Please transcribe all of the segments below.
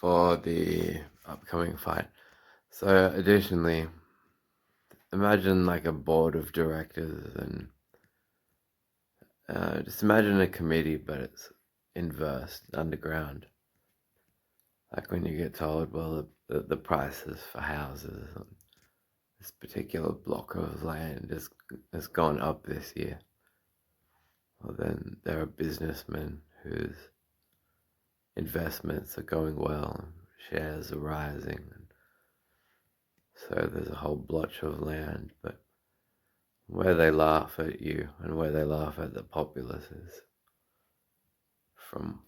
for the upcoming fight. So additionally, imagine like a board of directors and just imagine a committee, but it's inverse, underground. Like when you get told, well, the prices for houses on this particular block of land has gone up this year. Well, then there are businessmen whose investments are going well, and shares are rising, and so there's a whole blotch of land, but where they laugh at you and where they laugh at the populace is from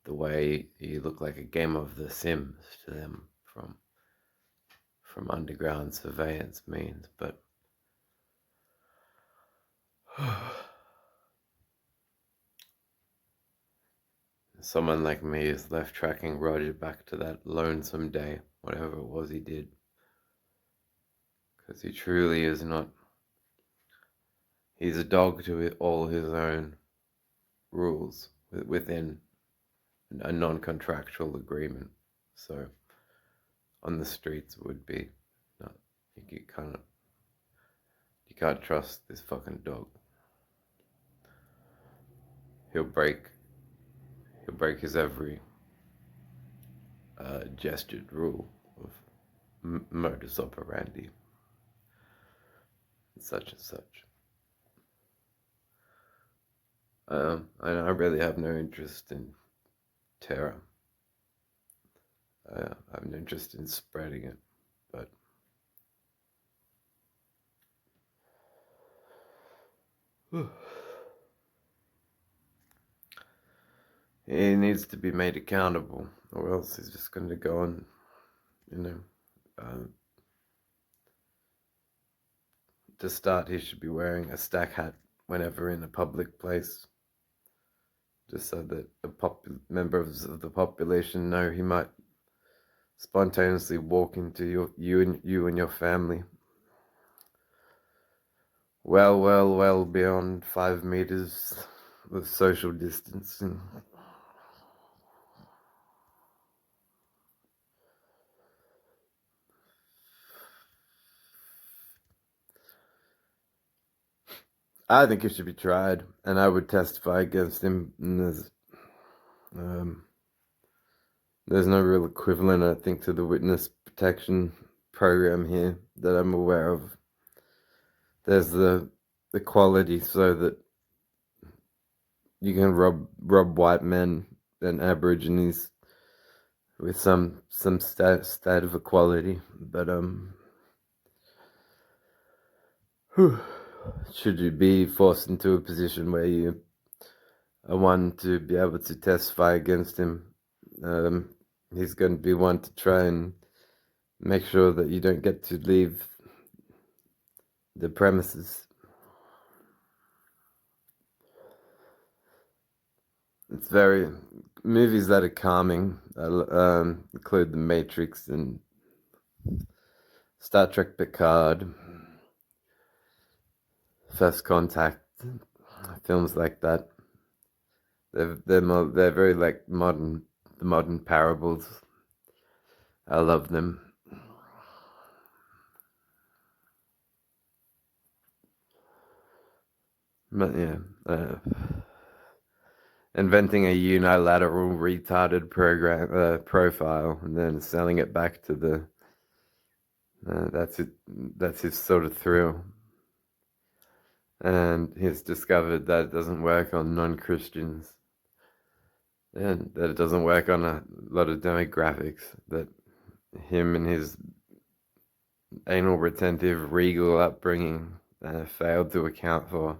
the way you look like a game of The Sims to them from underground surveillance means, but someone like me is left tracking Roger back to that lonesome day, whatever it was he did, because he truly is not. He's a dog to all his own rules within a non-contractual agreement. So on the streets it would be not, you can't trust this fucking dog. He'll break his every gestured rule of modus operandi, such and such. And I really have no interest in terror. I have no interest in spreading it, but he needs to be made accountable, or else he's just going to go on, to start, he should be wearing a stack hat whenever in a public place, just so that members of the population know he might spontaneously walk into you and your family well beyond 5 meters of social distancing. I think he should be tried, and I would testify against him. And there's no real equivalent, I think, to the witness protection program here that I'm aware of. There's the quality so that you can rob white men and Aborigines with some state of equality, but should you be forced into a position where you are one to be able to testify against him, he's going to be one to try and make sure that you don't get to leave the premises. It's movies that are calming include The Matrix and Star Trek Picard, First Contact, films like that. They're very like modern parables. I love them. But yeah, inventing a unilateral retarded profile and then selling it back to the that's his sort of thrill. And he's discovered that it doesn't work on non-Christians, and that it doesn't work on a lot of demographics, that him and his anal retentive regal upbringing failed to account for.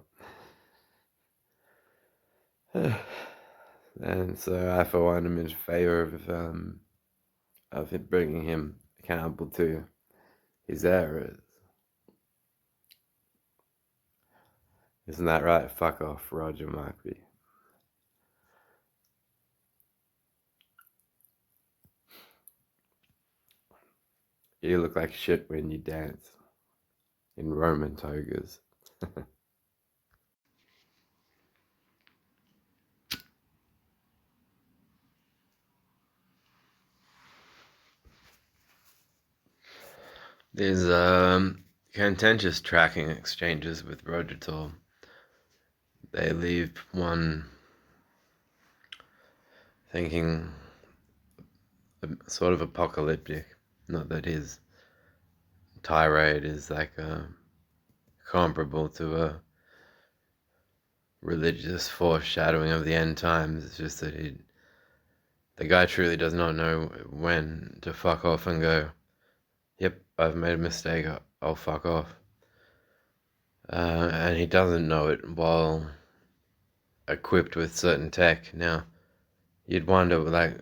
And so I, for one, am in favor of it bringing him accountable to his errors. Isn't that right? Fuck off, Roger Murphy. You look like shit when you dance in Roman togas. There's contentious tracking exchanges with Roger Tall. They leave one thinking sort of apocalyptic. Not that his tirade is like comparable to a religious foreshadowing of the end times. It's just that the guy truly does not know when to fuck off and go, yep, I've made a mistake, I'll fuck off. And he doesn't know it while equipped with certain tech. Now, you'd wonder, like,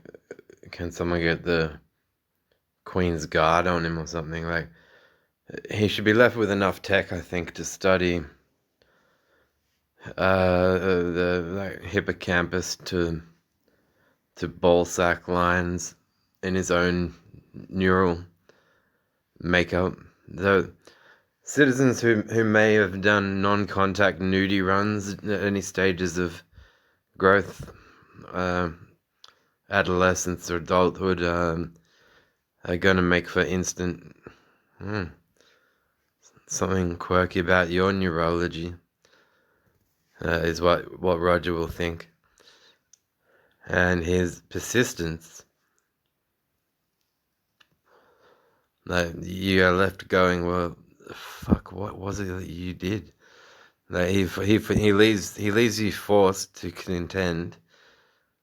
can someone get the Queen's Guard on him or something? Like, he should be left with enough tech, I think, to study the like hippocampus to ball sack lines in his own neural makeup. The citizens who may have done non-contact nudie runs at any stages of growth, adolescence or adulthood, are going to make for instant something quirky about your neurology, is what Roger will think. And his persistence, like, you are left going, well, fuck, what was it that you did? Like, he leaves you forced to contend,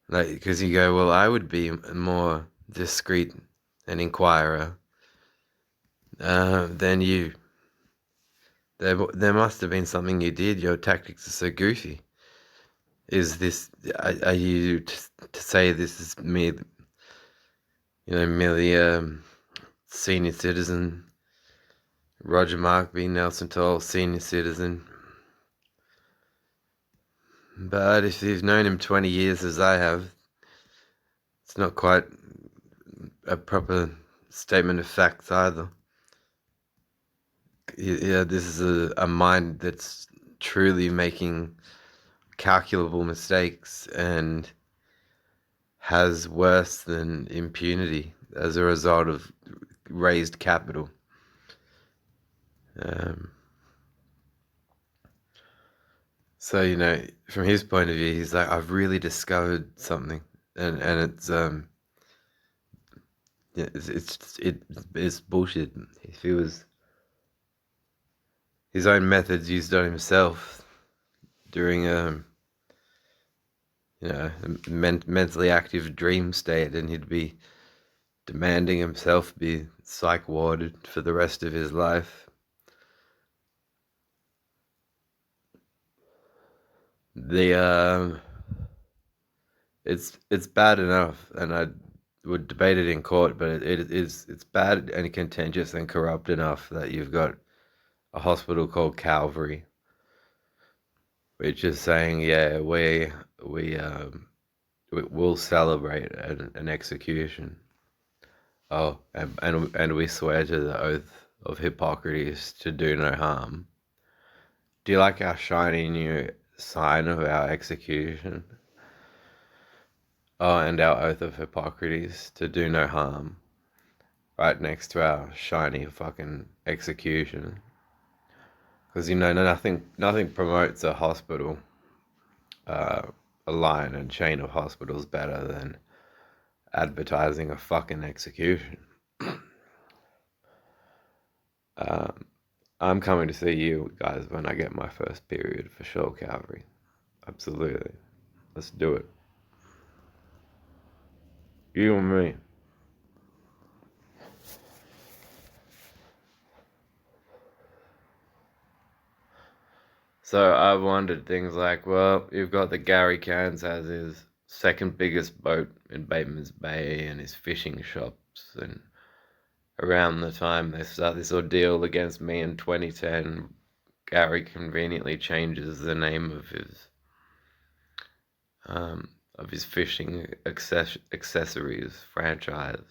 like, because you go, well, I would be more discreet and inquirer than you. There must have been something you did. Your tactics are so goofy. Is this? Are you to say this is me? Merely a senior citizen, Roger Markby, Nelson Toll, senior citizen. But if you've known him 20 years as I have, it's not quite a proper statement of facts either. Yeah, this is a mind that's truly making calculable mistakes and has worse than impunity as a result of raised capital. So, from his point of view, he's like, I've really discovered something, and it's it's bullshit. If he was his own methods used on himself during a mentally active dream state, and he'd be demanding himself be psych warded for the rest of his life. It's bad enough, and I would debate it in court, but it's bad and contentious and corrupt enough that you've got a hospital called Calvary, which is saying, yeah, we'll celebrate an execution. Oh, and we swear to the oath of Hippocrates to do no harm. Do you like our shiny new sign of our execution? Oh, and our oath of Hippocrates to do no harm, right next to our shiny fucking execution. Because nothing promotes a hospital, a line and chain of hospitals better than advertising a fucking execution. I'm coming to see you guys when I get my first period for sure, Calvary. Absolutely. Let's do it. You and me. So I've wondered things like, well, you've got the Gary Cairns has his second biggest boat in Bateman's Bay and his fishing shops, and around the time they start this ordeal against me in 2010, Gary conveniently changes the name of his fishing accessories franchise.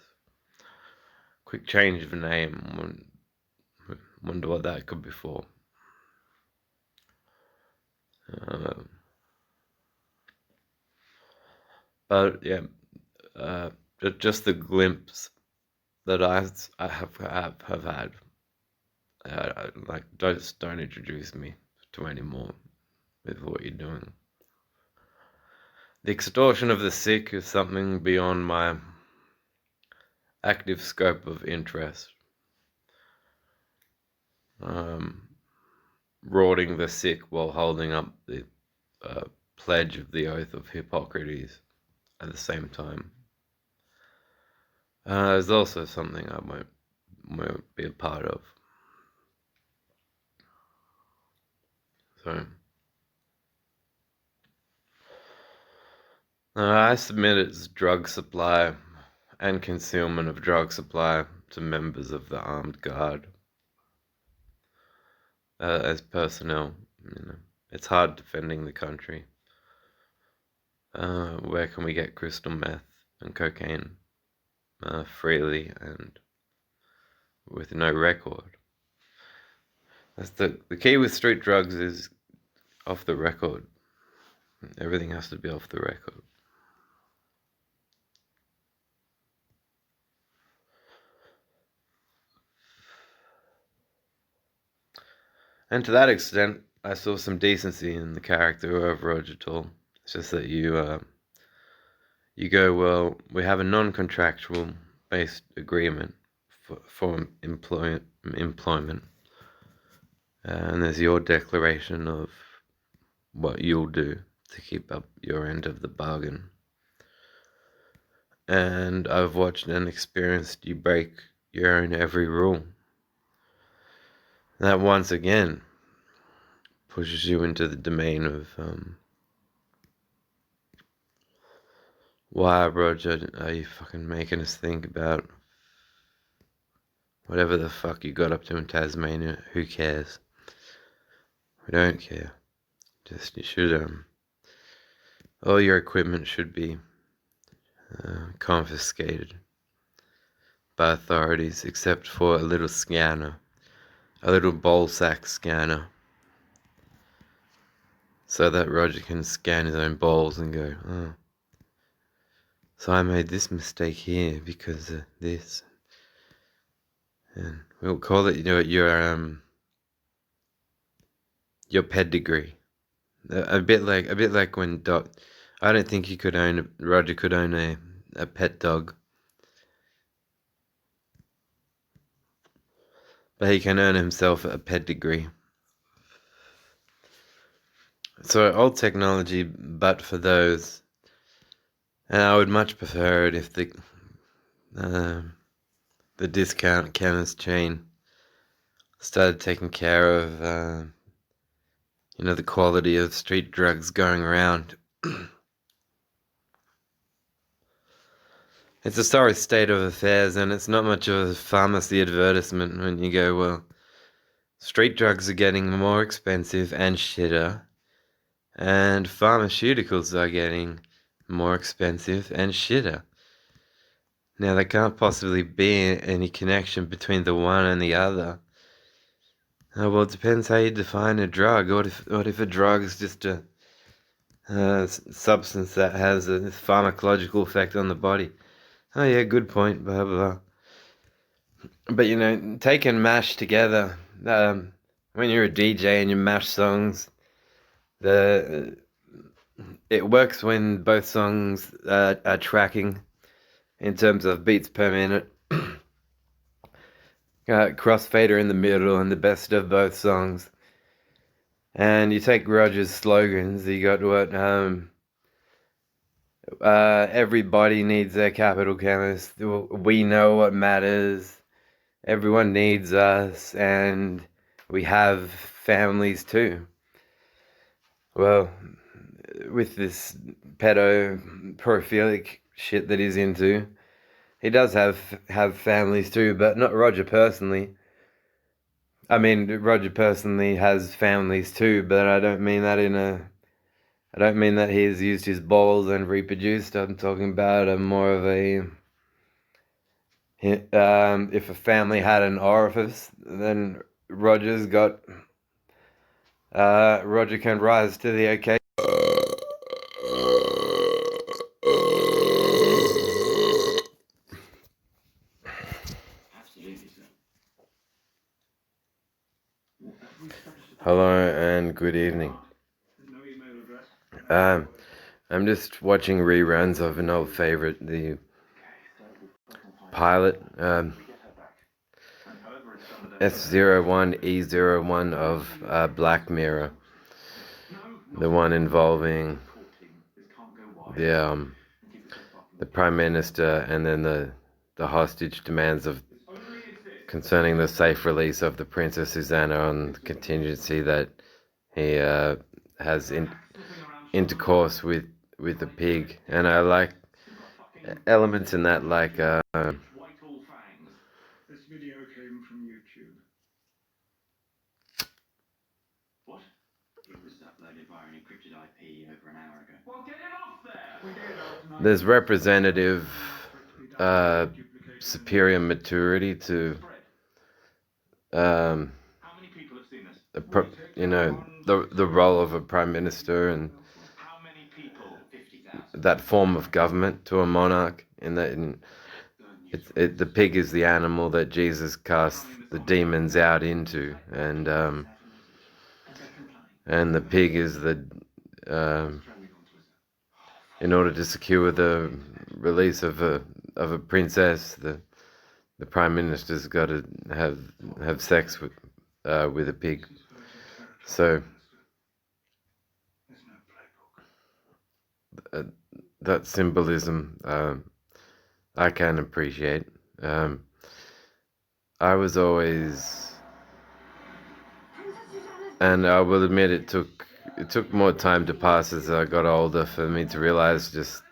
Quick change of name. Wonder what that could be for. But yeah, just the glimpse that I have had Like, don't introduce me to any more with what you're doing. The extortion of the sick is something beyond my active scope of interest. Rorting the sick while holding up the pledge of the oath of Hippocrates at the same time is also something I won't be a part of. So I submit it's drug supply and concealment of drug supply to members of the armed guard as personnel. It's hard defending the country. Where can we get crystal meth and cocaine freely and with no record? That's the key with street drugs is off the record. Everything has to be off the record. And to that extent, I saw some decency in the character of Roger Tall. It's just that you go, well, we have a non-contractual based agreement for employment, and there's your declaration of what you'll do to keep up your end of the bargain. And I've watched and experienced you break your own every rule. That once again pushes you into the domain of why, Roger, are you fucking making us think about whatever the fuck you got up to in Tasmania? Who cares? We don't care. Just you should all your equipment should be confiscated by authorities, except for a little scanner, a little ball sack scanner, so that Roger can scan his own balls and go, oh, so I made this mistake here because of this, and we'll call it, your pedigree. A bit like when I don't think Roger could own a pet dog, but he can earn himself a pedigree. So old technology, but for those, and I would much prefer it if the discount chemist chain started taking care of the quality of street drugs going around. It's a sorry state of affairs, and it's not much of a pharmacy advertisement when you go, well, street drugs are getting more expensive and shitter, and pharmaceuticals are getting more expensive and shitter. Now, there can't possibly be any connection between the one and the other. Well, it depends how you define a drug. What if a drug is just a substance that has a pharmacological effect on the body? Oh yeah, good point, blah, blah. But, take and mash together. When you're a DJ and you mash songs, it works when both songs are tracking in terms of beats per minute. Crossfader in the middle and the best of both songs. And you take Roger's slogans, you got what, everybody needs their capital chemist, we know what matters, everyone needs us, and we have families too. Well, with this pedophilic shit that he's into, he does have families too, but not Roger personally. I mean, Roger personally has families too, but I don't mean that he has used his balls and reproduced. I'm talking about more of if a family had an orifice, then Roger can rise to the occasion. Hello and good evening. I'm just watching reruns of an old favorite, the pilot, S01E01 of Black Mirror, the one involving the Prime Minister and then the hostage demands of concerning the safe release of the Princess Susanna on the contingency that he has intercourse with a pig, and I like elements in that, like This video came from YouTube. What? It was uploaded via an encrypted IP over an hour ago. Well, get it off there! there's representative superior maturity to How many people have seen this? the role of a prime minister and How many people? 50,000. that form of government to a monarch. The pig is the animal that Jesus cast the demons out into, and the pig is in order to secure the release of a princess, the prime minister's got to have sex with a pig. So that symbolism I can appreciate. I was always, and I will admit it took more time to pass as I got older for me to realize just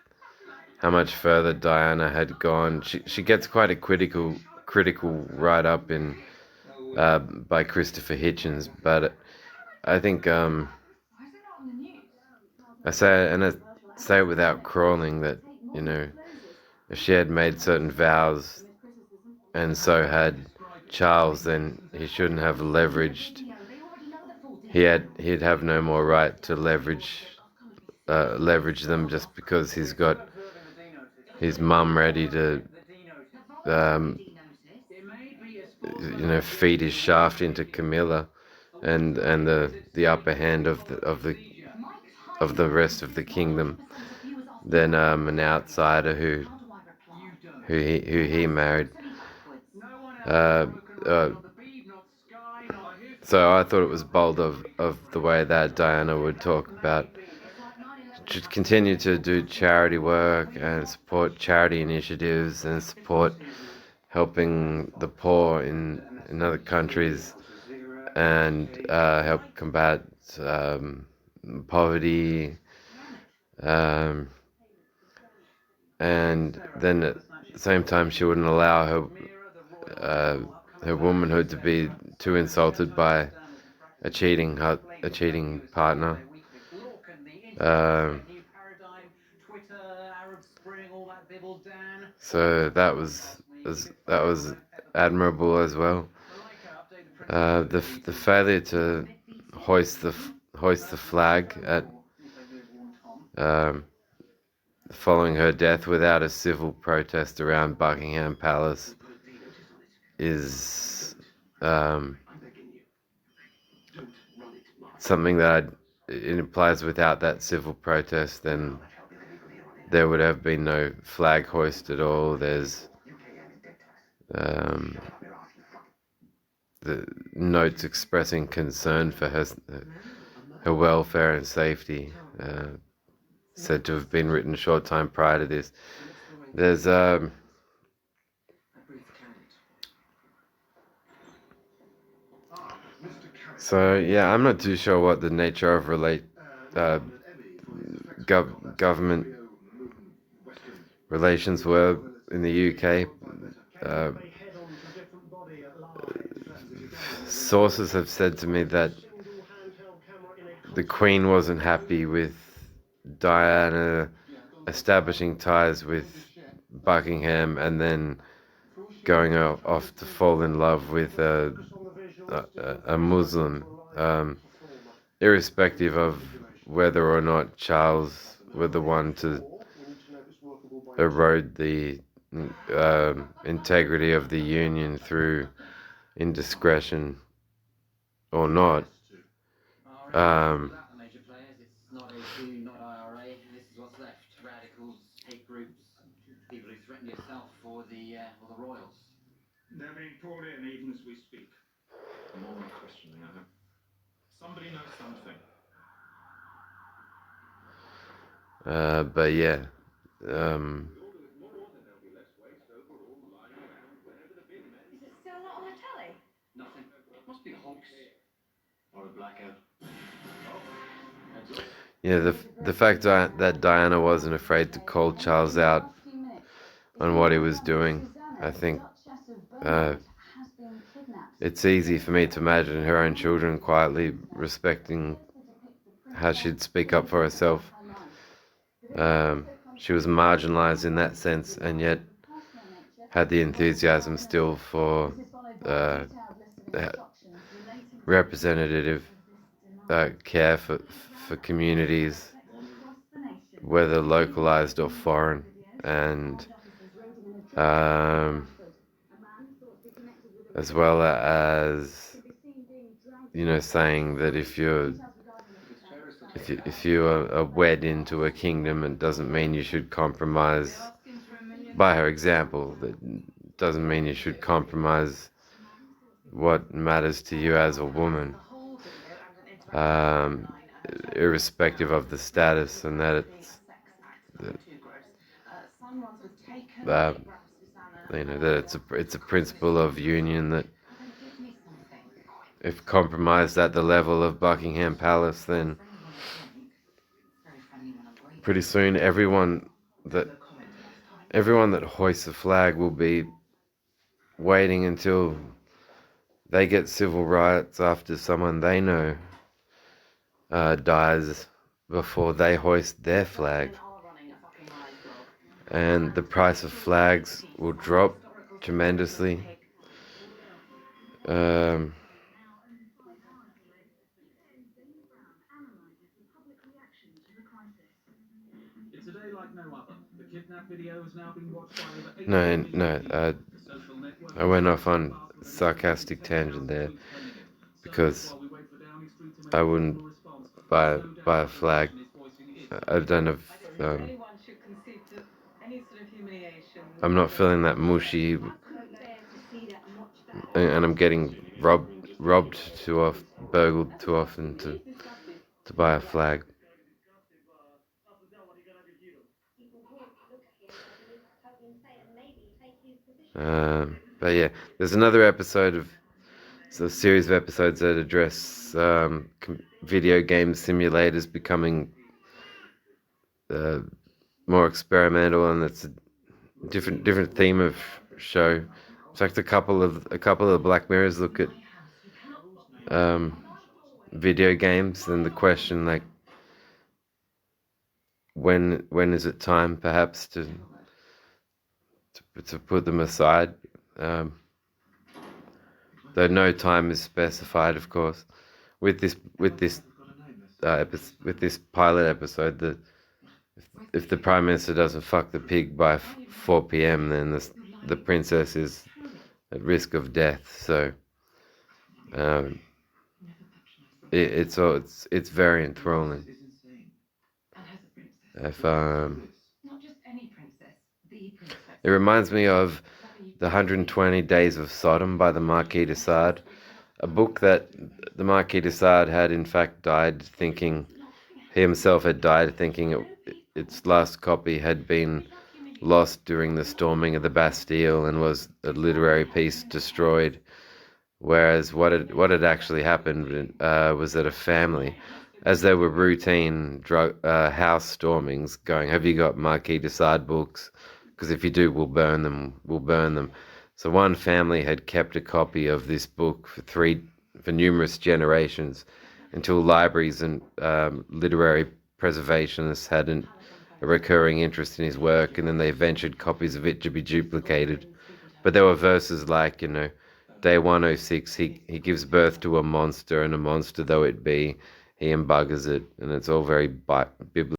how much further Diana had gone. She gets quite a critical write up in by Christopher Hitchens, but I think I say it without crawling that, if she had made certain vows and so had Charles, then he shouldn't have leveraged. He'd have no more right to leverage them just because he's got his mum ready to feed his shaft into Camilla, and the upper hand of the rest of the kingdom than an outsider who he married. So I thought it was bold of the way that Diana would talk about, should continue to do charity work and support charity initiatives and support helping the poor in other countries, and help combat poverty, and then at the same time she wouldn't allow her womanhood to be too insulted by a cheating partner. So that was admirable as well. The failure to hoist the flag at following her death without a civil protest around Buckingham Palace is something that it implies without that civil protest, then there would have been no flag hoist at all. There's the notes expressing concern for her welfare and safety, said to have been written a short time prior to this. There's so yeah, I'm not too sure what the nature of government relations were in the UK. Sources have said to me that the Queen wasn't happy with Diana establishing ties with Buckingham and then going off to fall in love with a Muslim, irrespective of whether or not Charles were the one to erode the integrity of the union through indiscretion. or not. The major players, it's not A2, not IRA. This is what's left. Radicals, hate groups, people who threaten yourself or the royals. They're being pulled in even as we speak. More than a question, LYNEHAM. Somebody knows something. But yeah, Is it still not on the telly? Nothing. Must be a hoax. Or a blackout. yeah, the fact that Diana wasn't afraid to call Charles out on what he was doing, I think it's easy for me to imagine her own children quietly respecting how she'd speak up for herself. She was marginalized in that sense, and yet had the enthusiasm still for representative care for communities, whether localized or foreign, and as well as, you know, saying that if you are wed into a kingdom, it doesn't mean you should compromise. By her example, that doesn't mean you should compromise what matters to you as a woman, irrespective of the status, and that it's you know, that it's a principle of union that if compromised at the level of Buckingham Palace, then pretty soon everyone that hoists a flag will be waiting until they get civil rights after someone they know dies before they hoist their flag. And the price of flags will drop tremendously. It's a day like no other. The kidnap video has now been watched by over 8 No, million no, people. The social network I went off on a sarcastic tangent there, because I wouldn't buy a flag. I don't have, Anyone should concede that any sort of humiliation. I'm not feeling that mushy, I couldn't bear to see that and watch that. and I'm getting robbed too often, burgled too often to buy a flag. But yeah, there's another episode of a series of episodes that address video game simulators becoming more experimental, and it's a different theme of show. In fact, a couple of Black Mirrors look at video games and the question, like, when is it time perhaps to put them aside, though no time is specified, of course. With this pilot episode, that if the Prime Minister doesn't fuck the pig by 4 p.m, then the princess is at risk of death. So it's very enthralling. If it reminds me of The 120 Days of Sodom by the Marquis de Sade, a book that the Marquis de Sade had in fact died thinking, he himself had died thinking its last copy had been lost during the storming of the Bastille and was a literary piece destroyed. Whereas what had actually happened was that a family, as there were routine house stormings, going, "Have you got Marquis de Sade books? Because if you do, we'll burn them." So one family had kept a copy of this book for numerous generations, until libraries and literary preservationists had a recurring interest in his work, and then they ventured copies of it to be duplicated. But there were verses like, you know, Day 106, he gives birth to a monster, and a monster though it be, he embuggers it, and it's all very biblical.